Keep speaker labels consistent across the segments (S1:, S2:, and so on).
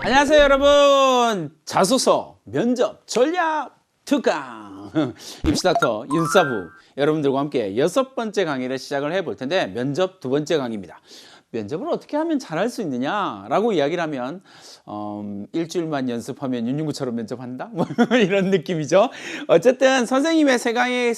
S1: 안녕하세요 여러분. 자소서 면접 전략 특강 입시닥터 윤사부 여러분들과 함께 6번째 강의를 시작을 해볼 텐데, 면접 2번째 강의입니다. 면접을 어떻게 하면 잘할 수 있느냐 라고 이야기를 하면 일주일만 연습하면 윤중구처럼 면접한다? 뭐 이런 느낌이죠. 어쨌든 선생님의 세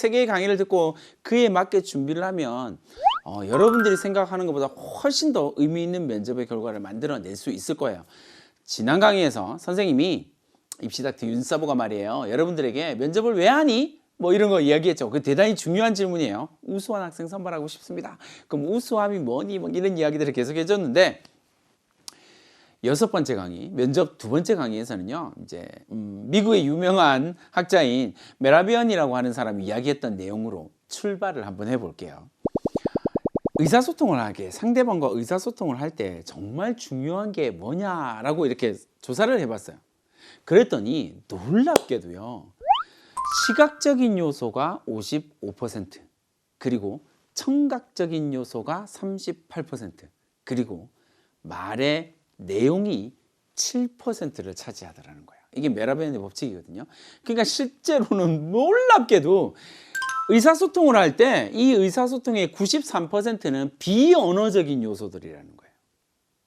S1: 개의 강의를 듣고 그에 맞게 준비를 하면 여러분들이 생각하는 것보다 훨씬 더 의미 있는 면접의 결과를 만들어낼 수 있을 거예요. 지난 강의에서 선생님이 입시닥터 윤사부가 말이에요, 여러분들에게 면접을 왜 하니? 뭐 이런 거 이야기했죠. 그 대단히 중요한 질문이에요. 우수한 학생 선발하고 싶습니다. 그럼 우수함이 뭐니? 뭐 이런 이야기들을 계속 해줬는데, 6번째 강의, 면접 2번째 강의에서는요, 이제 미국의 유명한 학자인 메라비언이라고 하는 사람이 이야기했던 내용으로 출발을 한번 해볼게요. 의사소통을 하게, 상대방과 의사소통을 할 때 정말 중요한 게 뭐냐라고 이렇게 조사를 해봤어요. 그랬더니 놀랍게도요, 시각적인 요소가 55%, 그리고 청각적인 요소가 38%, 그리고 말의 내용이 7%를 차지하더라는 거예요. 이게 메라비언의 법칙이거든요. 그러니까 실제로는 놀랍게도 의사소통을 할 때 이 의사소통의 93%는 비언어적인 요소들이라는 거예요.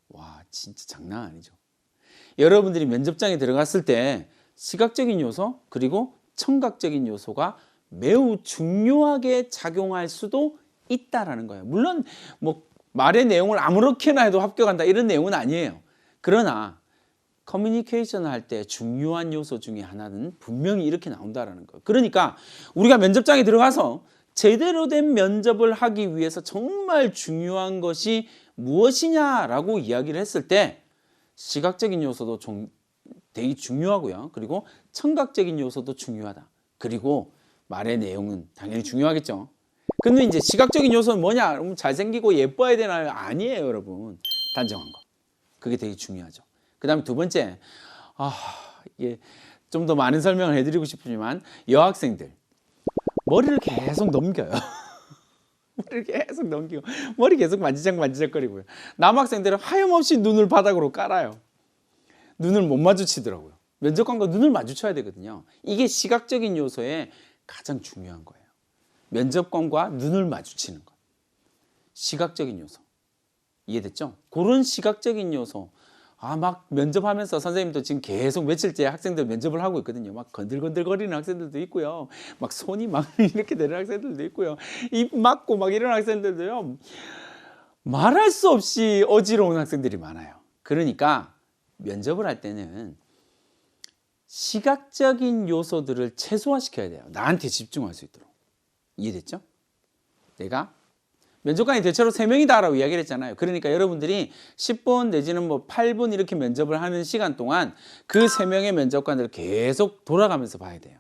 S1: 와, 진짜 장난 아니죠. 여러분들이 면접장에 들어갔을 때 시각적인 요소 그리고 청각적인 요소가 매우 중요하게 작용할 수도 있다라는 거예요. 물론 뭐 말의 내용을 아무렇게나 해도 합격한다 이런 내용은 아니에요. 그러나 커뮤니케이션을 할 때 중요한 요소 중에 하나는 분명히 이렇게 나온다라는 거예요. 그러니까 우리가 면접장에 들어가서 제대로 된 면접을 하기 위해서 정말 중요한 것이 무엇이냐라고 이야기를 했을 때, 시각적인 요소도 되게 중요하고요. 그리고 청각적인 요소도 중요하다. 그리고 말의 내용은 당연히 중요하겠죠. 근데 이제 시각적인 요소는 뭐냐? 그럼 잘생기고 예뻐야 되나요? 아니에요, 여러분. 단정한 거. 그게 되게 중요하죠. 그 다음에 2번째, 이게 좀 더 많은 설명을 해드리고 싶지만, 여학생들 머리를 계속 넘겨요. 머리를 계속 넘기고 머리 계속 만지작거리고요. 남학생들은 하염없이 눈을 바닥으로 깔아요. 눈을 못 마주치더라고요. 면접관과 눈을 마주쳐야 되거든요. 이게 시각적인 요소의 가장 중요한 거예요. 면접관과 눈을 마주치는 것. 시각적인 요소. 이해됐죠? 그런 시각적인 요소. 막 면접하면서 선생님도 지금 계속 며칠째 학생들 면접을 하고 있거든요. 막 건들건들거리는 학생들도 있고요. 막 손이 막 이렇게 되는 학생들도 있고요. 입 막고 막 이런 학생들도요. 말할 수 없이 어지러운 학생들이 많아요. 그러니까 면접을 할 때는 시각적인 요소들을 최소화시켜야 돼요. 나한테 집중할 수 있도록. 이해됐죠? 내가 면접관이 대체로 3명이다라고 이야기를 했잖아요. 그러니까 여러분들이 10분 내지는 뭐 8분 이렇게 면접을 하는 시간 동안 그 3명의 면접관들을 계속 돌아가면서 봐야 돼요.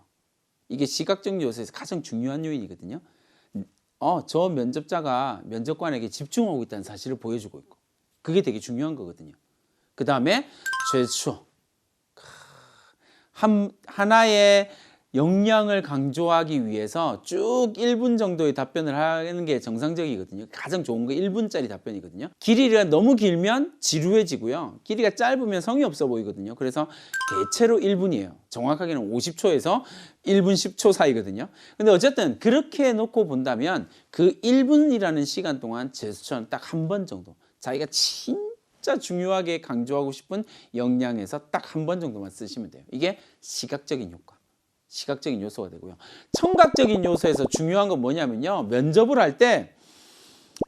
S1: 이게 시각적 요소에서 가장 중요한 요인이거든요. 저 면접자가 면접관에게 집중하고 있다는 사실을 보여주고 있고, 그게 되게 중요한 거거든요. 그 다음에 최초 하나의 역량을 강조하기 위해서 쭉 1분 정도의 답변을 하는 게 정상적이거든요. 가장 좋은 거 1분짜리 답변이거든요. 길이가 너무 길면 지루해지고요. 길이가 짧으면 성의 없어 보이거든요. 그래서 대체로 1분이에요. 정확하게는 50초에서 1분 10초 사이거든요. 근데 어쨌든 그렇게 놓고 본다면 그 1분이라는 시간 동안 제스처는 딱 한 번 정도, 자기가 진짜 중요하게 강조하고 싶은 역량에서 딱 한 번 정도만 쓰시면 돼요. 이게 시각적인 효과. 시각적인 요소가 되고요. 청각적인 요소에서 중요한 건 뭐냐면요, 면접을 할 때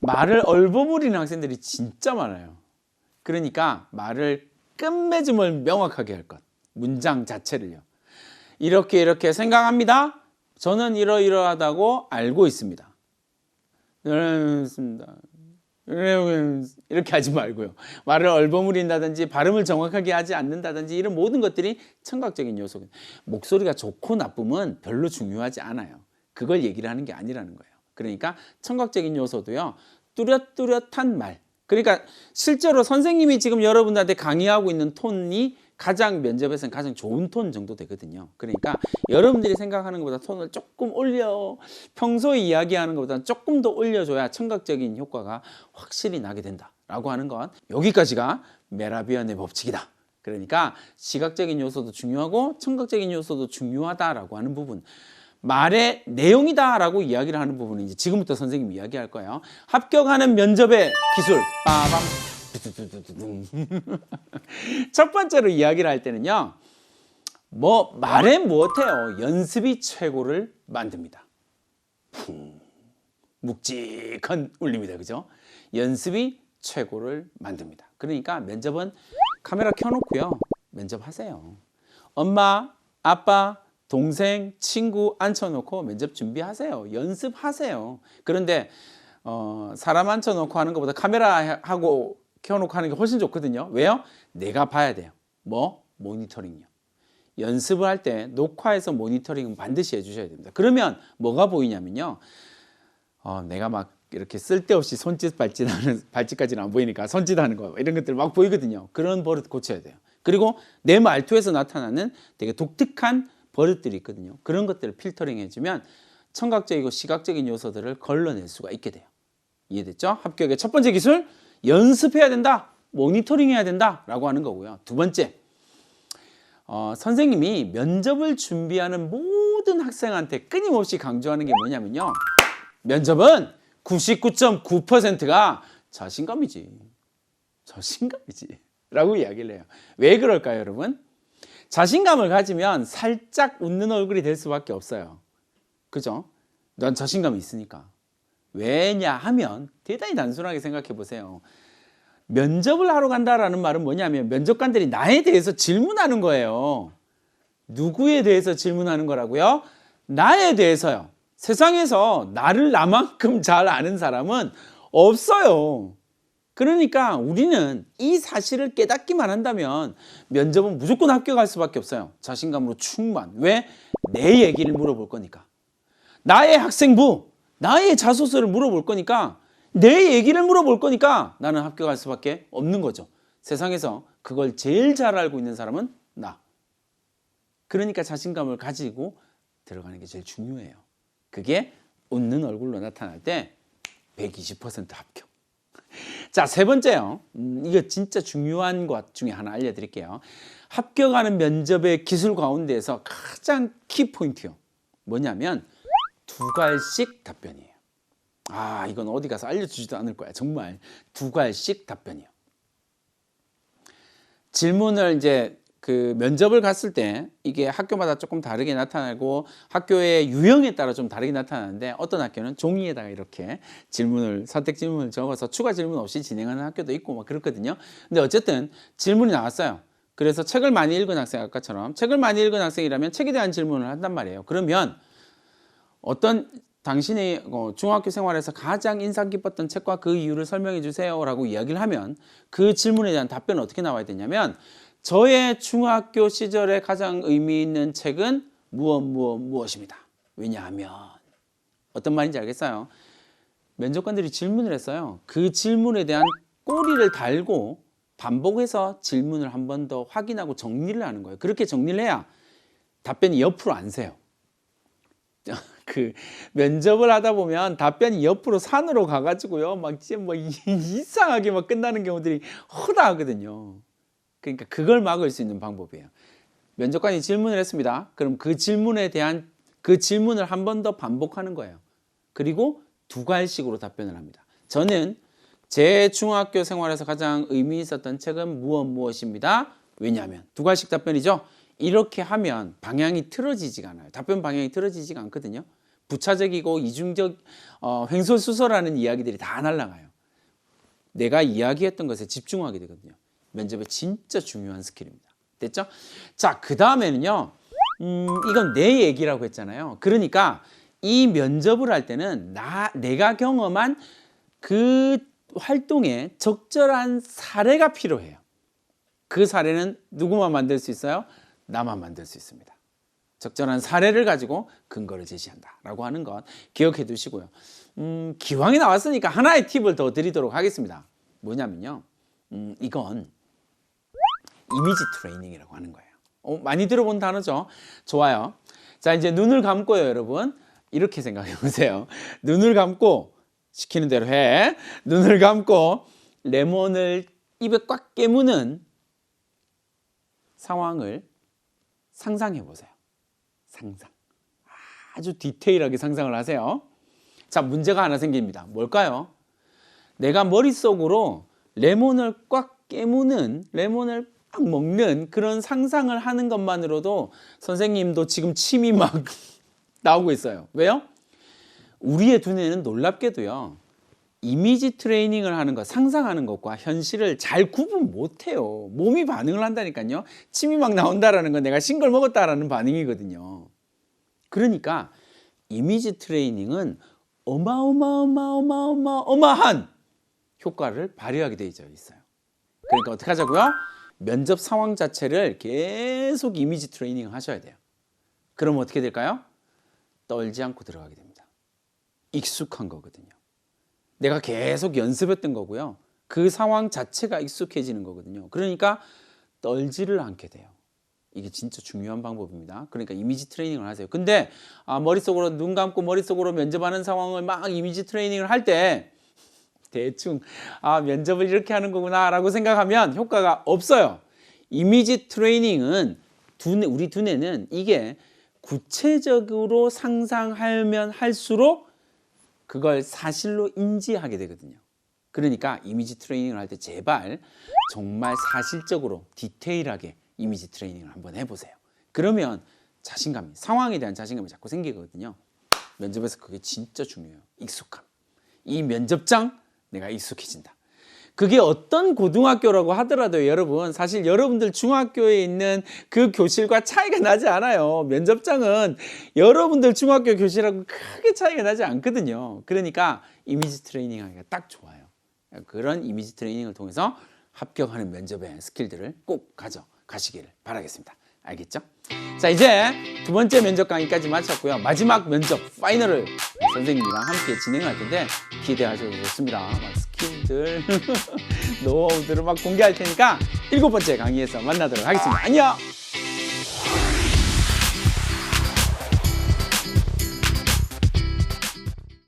S1: 말을 얼버무리는 학생들이 진짜 많아요. 그러니까 말을 끝맺음을 명확하게 할 것, 문장 자체를요. 이렇게 생각합니다. 저는 이러이러하다고 알고 있습니다. 이렇게 하지 말고요. 말을 얼버무린다든지 발음을 정확하게 하지 않는다든지 이런 모든 것들이 청각적인 요소입니다. 목소리가 좋고 나쁨은 별로 중요하지 않아요. 그걸 얘기를 하는 게 아니라는 거예요. 그러니까 청각적인 요소도요, 뚜렷뚜렷한 말. 그러니까 실제로 선생님이 지금 여러분들한테 강의하고 있는 톤이 가장 면접에서는 가장 좋은 톤 정도 되거든요. 그러니까 여러분들이 생각하는 것보다 톤을 조금 올려, 평소에 이야기하는 것보다 조금 더 올려줘야 청각적인 효과가 확실히 나게 된다라고 하는 건 여기까지가 메라비언의 법칙이다. 그러니까 시각적인 요소도 중요하고 청각적인 요소도 중요하다라고 하는 부분, 말의 내용이다라고 이야기를 하는 부분은 이제 지금부터 선생님이 이야기할 거예요. 합격하는 면접의 기술. 빠밤. 첫 번째로 이야기를 할 때는요, 말해 못해요. 연습이 최고를 만듭니다. 묵직한 울림이다, 그죠? 연습이 최고를 만듭니다. 그러니까 면접은 카메라 켜놓고요, 면접하세요. 엄마, 아빠, 동생, 친구 앉혀놓고 면접 준비하세요. 연습하세요. 그런데 사람 앉혀놓고 하는 것보다 카메라 하고 켜놓고 하는 게 훨씬 좋거든요. 왜요? 내가 봐야 돼요. 모니터링요. 연습을 할 때 녹화해서 모니터링은 반드시 해주셔야 됩니다. 그러면 뭐가 보이냐면요, 내가 막 이렇게 쓸데없이 손짓 발짓하는, 발짓까지는 안 보이니까 손짓하는 거 이런 것들 막 보이거든요. 그런 버릇 고쳐야 돼요. 그리고 내 말투에서 나타나는 되게 독특한 버릇들이 있거든요. 그런 것들을 필터링 해주면 청각적이고 시각적인 요소들을 걸러낼 수가 있게 돼요. 이해됐죠? 합격의 첫 번째 기술, 연습해야 된다, 모니터링 해야 된다 라고 하는 거고요. 두 번째, 선생님이 면접을 준비하는 모든 학생한테 끊임없이 강조하는 게 뭐냐면요, 면접은 99.9%가 자신감이지 라고 이야기를 해요. 왜 그럴까요, 여러분? 자신감을 가지면 살짝 웃는 얼굴이 될 수밖에 없어요. 그죠? 난 자신감이 있으니까. 왜냐하면 대단히 단순하게 생각해 보세요. 면접을 하러 간다라는 말은 뭐냐면 면접관들이 나에 대해서 질문하는 거예요. 누구에 대해서 질문하는 거라고요? 나에 대해서요. 세상에서 나를 나만큼 잘 아는 사람은 없어요. 그러니까 우리는 이 사실을 깨닫기만 한다면 면접은 무조건 합격할 수밖에 없어요. 자신감으로 충만. 왜? 내 얘기를 물어볼 거니까. 나의 학생부, 나의 자소서를 물어볼 거니까, 내 얘기를 물어볼 거니까 나는 합격할 수밖에 없는 거죠. 세상에서 그걸 제일 잘 알고 있는 사람은 나. 그러니까 자신감을 가지고 들어가는 게 제일 중요해요. 그게 웃는 얼굴로 나타날 때 120% 합격. 자, 세 번째요. 이거 진짜 중요한 것 중에 하나 알려드릴게요. 합격하는 면접의 기술 가운데에서 가장 키포인트요. 뭐냐면 두 갈씩 답변이에요. 이건 어디 가서 알려주지도 않을 거야. 정말 두 갈씩 답변이요. 질문을 이제 그 면접을 갔을 때 이게 학교마다 조금 다르게 나타나고 학교의 유형에 따라 좀 다르게 나타나는데, 어떤 학교는 종이에다가 이렇게 선택 질문을 적어서 추가 질문 없이 진행하는 학교도 있고 막 그렇거든요. 근데 어쨌든 질문이 나왔어요. 그래서 책을 많이 읽은 학생, 아까처럼 책을 많이 읽은 학생이라면 책에 대한 질문을 한단 말이에요. 그러면 당신의 중학교 생활에서 가장 인상 깊었던 책과 그 이유를 설명해 주세요 라고 이야기를 하면, 그 질문에 대한 답변은 어떻게 나와야 되냐면, 저의 중학교 시절에 가장 의미 있는 책은 무엇입니다. 왜냐하면, 어떤 말인지 알겠어요? 면접관들이 질문을 했어요. 그 질문에 대한 꼬리를 달고 반복해서 질문을 한 번 더 확인하고 정리를 하는 거예요. 그렇게 정리를 해야 답변이 옆으로 안 새요. 그 면접을 하다 보면 답변이 옆으로 산으로 가가지고요, 막 진짜 뭐 이상하게 막 끝나는 경우들이 허다하거든요. 그러니까 그걸 막을 수 있는 방법이에요. 면접관이 질문을 했습니다. 그럼 그 질문에 대한 그 질문을 한 번 더 반복하는 거예요. 그리고 두 갈씩으로 답변을 합니다. 저는 제 중학교 생활에서 가장 의미 있었던 책은 무엇입니다. 왜냐하면, 두 갈씩 답변이죠. 이렇게 하면 방향이 틀어지지가 않아요. 답변 방향이 틀어지지가 않거든요. 부차적이고 이중적 횡설수설하는 이야기들이 다 날아가요. 내가 이야기했던 것에 집중하게 되거든요. 면접에 진짜 중요한 스킬입니다. 됐죠? 자, 그 다음에는요, 이건 내 얘기라고 했잖아요. 그러니까 이 면접을 할 때는 내가 경험한 그 활동에 적절한 사례가 필요해요. 그 사례는 누구만 만들 수 있어요? 나만 만들 수 있습니다. 적절한 사례를 가지고 근거를 제시한다라고 하는 것 기억해 두시고요. 기왕이 나왔으니까 하나의 팁을 더 드리도록 하겠습니다. 뭐냐면요, 이건 이미지 트레이닝이라고 하는 거예요. 많이 들어본 단어죠? 좋아요. 자, 이제 눈을 감고요, 여러분. 이렇게 생각해 보세요. 눈을 감고 시키는 대로 해. 눈을 감고 레몬을 입에 꽉 깨무는 상황을 상상해 보세요. 상상. 아주 디테일하게 상상을 하세요. 자, 문제가 하나 생깁니다. 뭘까요? 내가 머릿속으로 레몬을 꽉 깨무는, 레몬을 막 먹는 그런 상상을 하는 것만으로도 선생님도 지금 침이 막 나오고 있어요. 왜요? 우리의 두뇌는 놀랍게도요, 이미지 트레이닝을 하는 것, 상상하는 것과 현실을 잘 구분 못해요. 몸이 반응을 한다니까요. 침이 막 나온다라는 건 내가 신 걸 먹었다라는 반응이거든요. 그러니까 이미지 트레이닝은 어마어마한 효과를 발휘하게 되어 있어요. 그러니까 어떻게 하자고요? 면접 상황 자체를 계속 이미지 트레이닝을 하셔야 돼요. 그럼 어떻게 될까요? 떨지 않고 들어가게 됩니다. 익숙한 거거든요. 내가 계속 연습했던 거고요. 그 상황 자체가 익숙해지는 거거든요. 그러니까 떨지를 않게 돼요. 이게 진짜 중요한 방법입니다. 그러니까 이미지 트레이닝을 하세요. 근데 머릿속으로 눈 감고 머릿속으로 면접하는 상황을 막 이미지 트레이닝을 할 때 대충 면접을 이렇게 하는 거구나 라고 생각하면 효과가 없어요. 이미지 트레이닝은 우리 두뇌는 이게 구체적으로 상상하면 할수록 그걸 사실로 인지하게 되거든요. 그러니까 이미지 트레이닝을 할 때 제발 정말 사실적으로 디테일하게 이미지 트레이닝을 한번 해보세요. 그러면 자신감이, 상황에 대한 자신감이 자꾸 생기거든요. 면접에서 그게 진짜 중요해요. 익숙함. 이 면접장 내가 익숙해진다. 그게 어떤 고등학교라고 하더라도 여러분, 사실 여러분들 중학교에 있는 그 교실과 차이가 나지 않아요. 면접장은 여러분들 중학교 교실하고 크게 차이가 나지 않거든요. 그러니까 이미지 트레이닝 하기가 딱 좋아요. 그런 이미지 트레이닝을 통해서 합격하는 면접의 스킬들을 꼭 가져가시기를 바라겠습니다. 알겠죠? 자, 이제 두 번째 면접 강의까지 마쳤고요. 마지막 면접 파이널을 선생님이랑 함께 진행할 텐데 기대하셔도 좋습니다. 막 스킬들, 노하우들을 막 공개할 테니까 7번째 강의에서 만나도록 하겠습니다. 안녕!